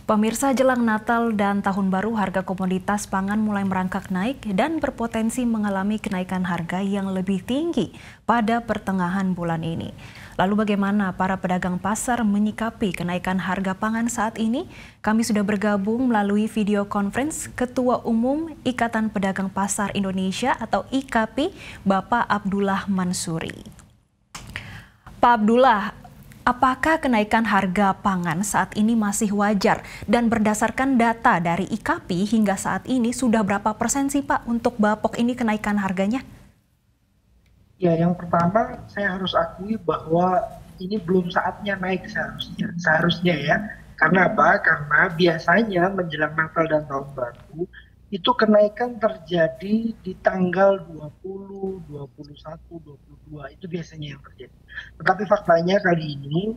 Pemirsa, jelang Natal dan Tahun Baru, harga komoditas pangan mulai merangkak naik dan berpotensi mengalami kenaikan harga yang lebih tinggi pada pertengahan bulan ini. Lalu bagaimana para pedagang pasar menyikapi kenaikan harga pangan saat ini? Kami sudah bergabung melalui video conference Ketua Umum Ikatan Pedagang Pasar Indonesia atau IKAPI, Bapak Abdullah Mansuri. Pak Abdullah, apakah kenaikan harga pangan saat ini masih wajar? Dan berdasarkan data dari IKAPI hingga saat ini sudah berapa persen sih Pak untuk bapok ini kenaikan harganya? Ya, yang pertama saya harus akui bahwa ini belum saatnya naik seharusnya ya. Karena apa? Karena biasanya menjelang Natal dan Tahun Baru itu kenaikan terjadi di tanggal 20, 21, 22, itu biasanya yang terjadi. Tetapi faktanya kali ini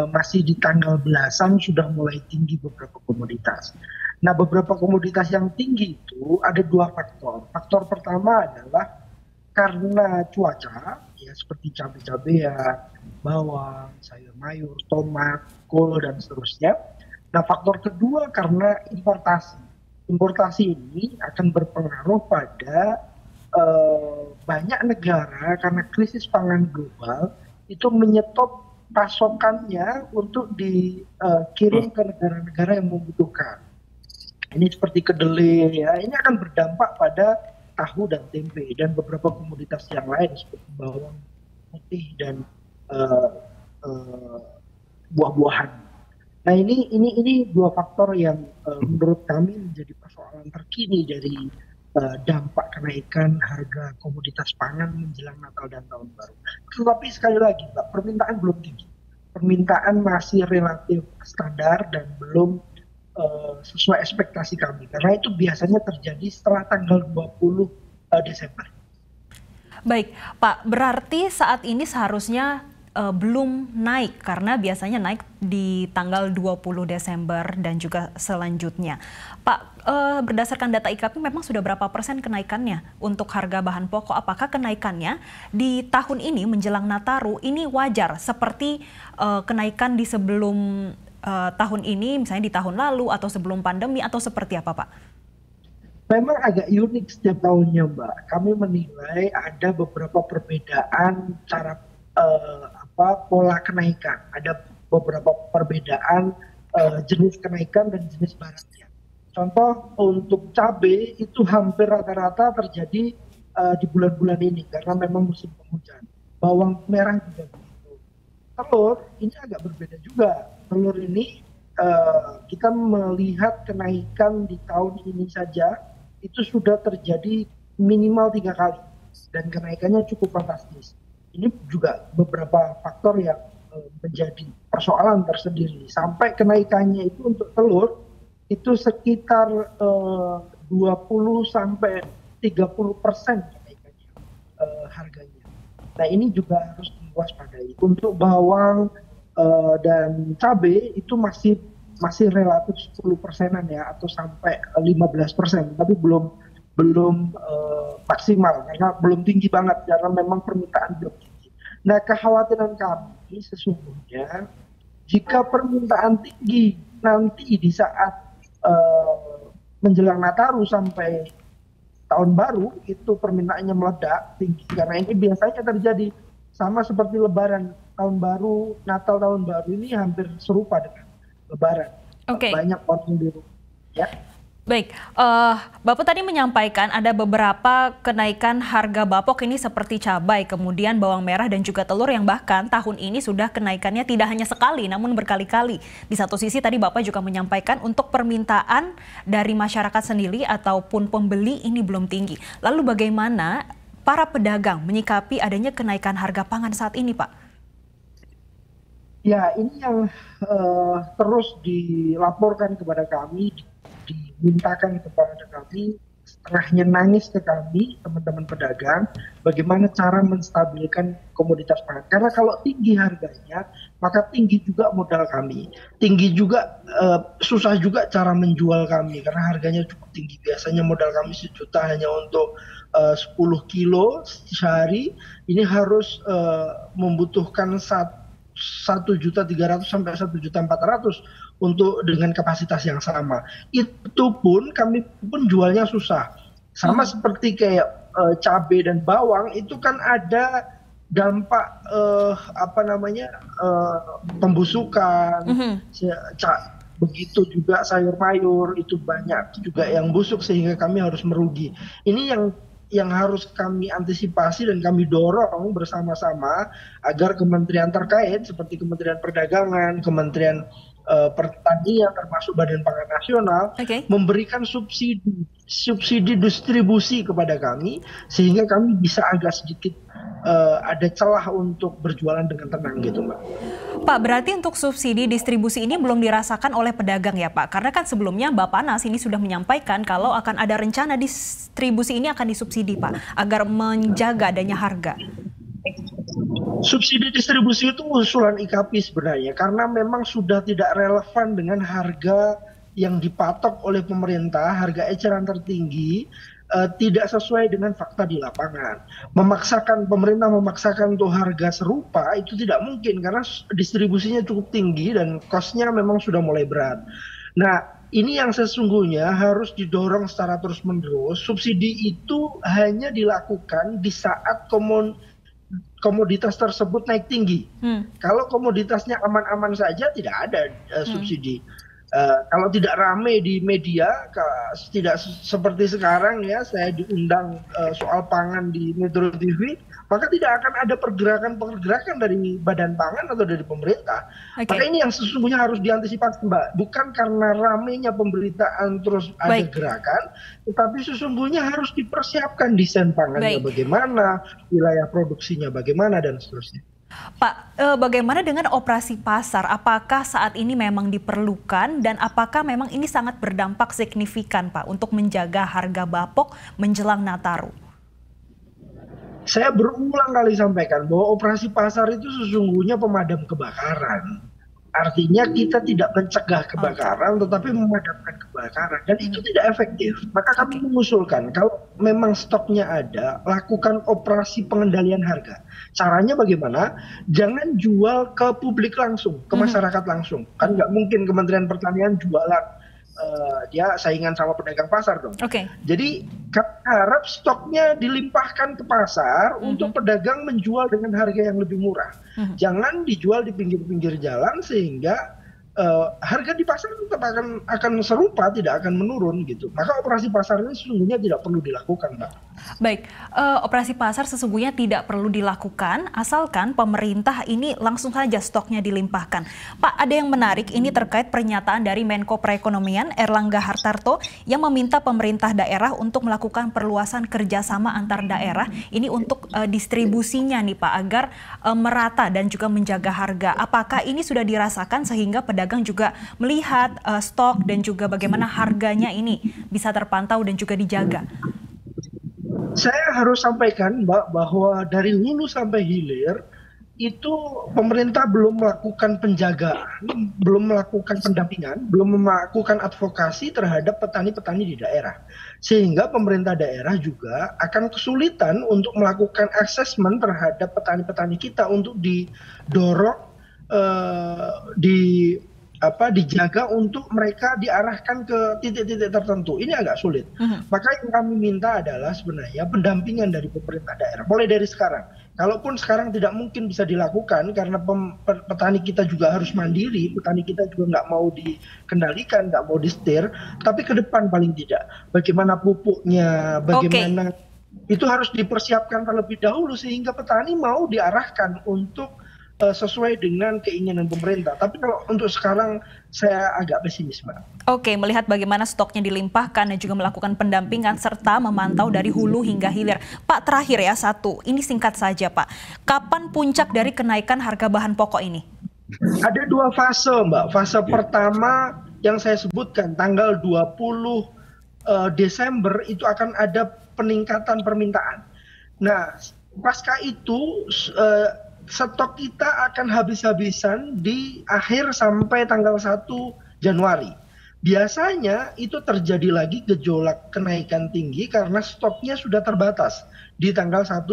masih di tanggal belasan sudah mulai tinggi beberapa komoditas. Nah, beberapa komoditas yang tinggi itu ada dua faktor. Faktor pertama adalah karena cuaca, ya seperti cabai-cabean, bawang, sayur mayur, tomat, kol, dan seterusnya. Nah, faktor kedua karena importasi. Importasi ini akan berpengaruh pada banyak negara karena krisis pangan global itu menyetop pasokannya untuk dikirim ke negara-negara yang membutuhkan. Ini seperti kedelai, ya, ini akan berdampak pada tahu dan tempe dan beberapa komoditas yang lain seperti bawang putih dan buah-buahan. Nah, ini dua faktor yang menurut kami menjadi persoalan terkini dari dampak kenaikan harga komoditas pangan menjelang Natal dan Tahun Baru. Tetapi sekali lagi, Pak, permintaan belum tinggi. Permintaan masih relatif standar dan belum sesuai ekspektasi kami. Karena itu biasanya terjadi setelah tanggal 20 Desember. Baik, Pak, berarti saat ini seharusnya belum naik karena biasanya naik di tanggal 20 Desember dan juga selanjutnya. Pak, berdasarkan data IKAPI memang sudah berapa persen kenaikannya untuk harga bahan pokok? Apakah kenaikannya di tahun ini menjelang Nataru ini wajar seperti kenaikan di sebelum tahun ini, misalnya di tahun lalu atau sebelum pandemi, atau seperti apa, Pak? Memang agak unik setiap tahunnya, Mbak. Kami menilai ada beberapa perbedaan cara pola kenaikan. Ada beberapa perbedaan jenis kenaikan dan jenis barangnya. Contoh untuk cabai itu hampir rata-rata terjadi di bulan-bulan ini karena memang musim penghujan. Bawang merah juga begitu. Telur ini agak berbeda juga. Telur ini kita melihat kenaikan di tahun ini saja itu sudah terjadi minimal 3 kali dan kenaikannya cukup fantastis. Ini juga beberapa faktor yang menjadi persoalan tersendiri. Sampai kenaikannya itu untuk telur itu sekitar 20 sampai 30% kenaikannya harganya. Nah, ini juga harus diwaspadai. Untuk bawang dan cabai itu masih relatif 10%-an ya, atau sampai 15%, tapi belum maksimal karena belum tinggi banget karena memang permintaan belum tinggi. Nah, kekhawatiran kami sesungguhnya jika permintaan tinggi nanti di saat menjelang Nataru sampai Tahun Baru itu permintaannya meledak tinggi, karena ini biasanya terjadi sama seperti Lebaran Tahun Baru, Natal Tahun Baru ini hampir serupa dengan Lebaran. Oke. Banyak orang di rumah. Ya. Baik, Bapak tadi menyampaikan ada beberapa kenaikan harga bapok ini seperti cabai, kemudian bawang merah dan juga telur yang bahkan tahun ini sudah kenaikannya tidak hanya sekali namun berkali-kali. Di satu sisi tadi Bapak juga menyampaikan untuk permintaan dari masyarakat sendiri ataupun pembeli ini belum tinggi. Lalu bagaimana para pedagang menyikapi adanya kenaikan harga pangan saat ini, Pak? Ya, ini yang terus dilaporkan kepada kami, dimintakan kepada kami, setengahnya nangis ke kami, teman-teman pedagang, bagaimana cara menstabilkan komoditas pangan. Karena kalau tinggi harganya, maka tinggi juga modal kami. Tinggi juga, susah juga cara menjual kami, karena harganya cukup tinggi. Biasanya modal kami 1 juta hanya untuk 10 kilo sehari, ini harus membutuhkan 1.300.000 sampai 1.400.000 untuk dengan kapasitas yang sama. Itu pun kami pun jualnya susah. Sama seperti kayak cabai dan bawang itu kan ada dampak apa namanya pembusukan, begitu juga sayur mayur itu banyak juga yang busuk sehingga kami harus merugi. Ini yang harus kami antisipasi dan kami dorong bersama-sama agar kementerian terkait seperti Kementerian Perdagangan, Kementerian Pertanian termasuk Badan Pangan Nasional memberikan subsidi distribusi kepada kami sehingga kami bisa agak sedikit ada celah untuk berjualan dengan tenang gitu, Mbak. Pak, berarti untuk subsidi distribusi ini belum dirasakan oleh pedagang ya Pak? Karena kan sebelumnya Bappenas ini sudah menyampaikan kalau akan ada rencana distribusi ini akan disubsidi Pak, agar menjaga adanya harga. Subsidi distribusi itu usulan IKAPI sebenarnya, karena memang sudah tidak relevan dengan harga yang dipatok oleh pemerintah, harga eceran tertinggi, tidak sesuai dengan fakta di lapangan. Pemerintah memaksakan untuk harga serupa itu tidak mungkin karena distribusinya cukup tinggi dan cost-nya memang sudah mulai berat. Nah, ini yang sesungguhnya harus didorong secara terus-menerus. Subsidi itu hanya dilakukan di saat komoditas tersebut naik tinggi. Kalau komoditasnya aman-aman saja tidak ada subsidi. Kalau tidak rame di media, tidak seperti sekarang ya, saya diundang soal pangan di Metro TV, maka tidak akan ada pergerakan dari Badan Pangan atau dari pemerintah. Maka ini yang sesungguhnya harus diantisipasi, Mbak. Bukan karena ramenya pemberitaan terus ada gerakan, tetapi sesungguhnya harus dipersiapkan desain pangannya bagaimana, wilayah produksinya bagaimana, dan seterusnya. Pak, bagaimana dengan operasi pasar? Apakah saat ini memang diperlukan dan apakah memang ini sangat berdampak signifikan Pak untuk menjaga harga bapok menjelang Nataru? Saya berulang kali sampaikan bahwa operasi pasar itu sesungguhnya pemadam kebakaran. Artinya kita tidak mencegah kebakaran tetapi memadamkan kebakaran dan itu tidak efektif. Maka kami mengusulkan kalau memang stoknya ada, lakukan operasi pengendalian harga. Caranya bagaimana? Jangan jual ke publik langsung, ke masyarakat langsung. Kan nggak mungkin Kementerian Pertanian jualan dia saingan sama pedagang pasar dong. Jadi kami harap stoknya dilimpahkan ke pasar untuk pedagang menjual dengan harga yang lebih murah. Jangan dijual di pinggir-pinggir jalan sehingga harga di pasar tetap akan serupa, tidak akan menurun gitu. Maka operasi pasar ini sesungguhnya tidak perlu dilakukan, Mbak. Baik, operasi pasar sesungguhnya tidak perlu dilakukan asalkan pemerintah ini langsung saja stoknya dilimpahkan. Pak, ada yang menarik ini terkait pernyataan dari Menko Perekonomian Erlangga Hartarto yang meminta pemerintah daerah untuk melakukan perluasan kerjasama antar daerah ini untuk distribusinya nih Pak, agar merata dan juga menjaga harga. Apakah ini sudah dirasakan sehingga pedagang juga melihat stok dan juga bagaimana harganya ini bisa terpantau dan juga dijaga? Saya harus sampaikan, Mbak, bahwa dari hulu sampai hilir itu pemerintah belum melakukan penjagaan, belum melakukan pendampingan, belum melakukan advokasi terhadap petani-petani di daerah. Sehingga pemerintah daerah juga akan kesulitan untuk melakukan assessment terhadap petani-petani kita untuk didorong dijaga untuk mereka diarahkan ke titik-titik tertentu. Ini agak sulit. Maka yang kami minta adalah sebenarnya pendampingan dari pemerintah daerah. Mulai dari sekarang. Kalaupun sekarang tidak mungkin bisa dilakukan karena petani kita juga harus mandiri, petani kita juga nggak mau dikendalikan, nggak mau disetir, tapi ke depan paling tidak. Bagaimana pupuknya, bagaimana itu harus dipersiapkan terlebih dahulu sehingga petani mau diarahkan untuk sesuai dengan keinginan pemerintah. Tapi kalau untuk sekarang saya agak pesimis, Mbak. Melihat bagaimana stoknya dilimpahkan dan juga melakukan pendampingan serta memantau dari hulu hingga hilir. Pak, terakhir ya satu, ini singkat saja Pak. Kapan puncak dari kenaikan harga bahan pokok ini? Ada dua fase, Mbak. Fase pertama yang saya sebutkan tanggal 20 Desember itu akan ada peningkatan permintaan. Nah, pasca itu stok kita akan habis-habisan di akhir sampai tanggal 1 Januari. Biasanya itu terjadi lagi gejolak kenaikan tinggi karena stoknya sudah terbatas di tanggal 1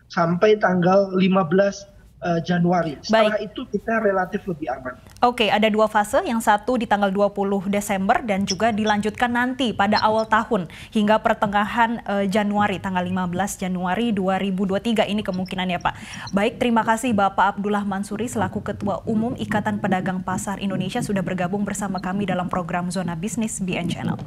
sampai tanggal 15 Januari. Setelah itu kita relatif lebih aman. Oke, ada 2 fase, yang satu di tanggal 20 Desember dan juga dilanjutkan nanti pada awal tahun hingga pertengahan Januari, tanggal 15 Januari 2023 ini kemungkinannya Pak. Baik, terima kasih Bapak Abdullah Mansuri selaku Ketua Umum Ikatan Pedagang Pasar Indonesia sudah bergabung bersama kami dalam program Zona Bisnis BN Channel.